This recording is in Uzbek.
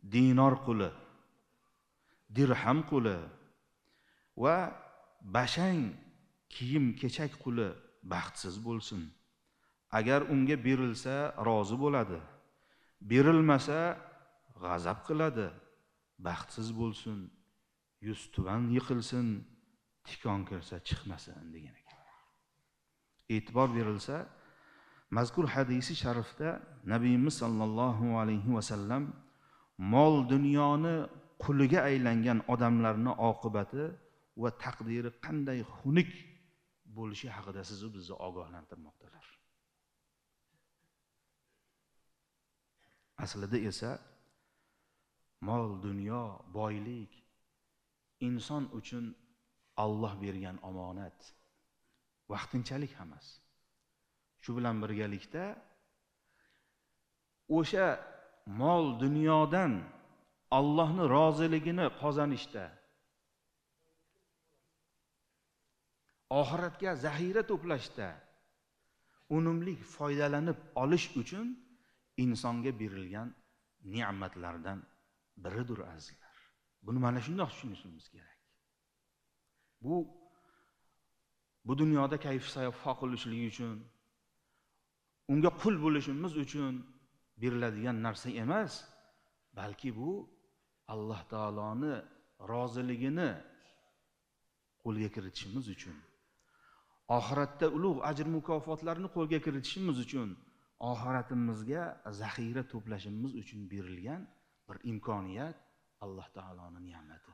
dinor quli, dirham quli va bashang kiyim-kechak quli baxtsiz bo'lsin. Agar unga berilsa rozi bo'ladi, berilmasa g'azab qiladi, baxtsiz bo'lsin, yuz tuban yiqilsin, tikon kirsa chiqmasin degan ekanlar. E'tibor berilsa, mazkur hadisi sharifda Nabiyimiz sallallohu alayhi va sallam mol dunyoni quliga aylangan odamlarning oqibati va taqdiri qanday xunuk bo'lishi haqida sizni bizni ogohlantirmoqdalar. Aslida esa mol dunyo, boylik inson uchun Alloh bergan omonat, vaqtinchalik emas. Shu bilan birgalikda o'sha mol dunyodan Allohning roziligini qozonishda, oxiratga zaxira to'plashda unumli foydalanib olish uchun insonga berilgan ne'matlardan biridir azizlar. Buni mana shunday tushunishimiz kerak. Bu dunyoda kayf sayofo qilishligi uchun, unga qul bo'lishimiz uchun beriladigan narsa emas, balki bu Alloh taoloning roziligini qo'lga kiritishimiz uchun, oxiratda ulug' ajr mukofotlarni qo'lga kiritishimiz uchun, oxiratimizga zaxira to'plashimiz uchun berilgan bir imkoniyat, Alloh taoloning ne'mati.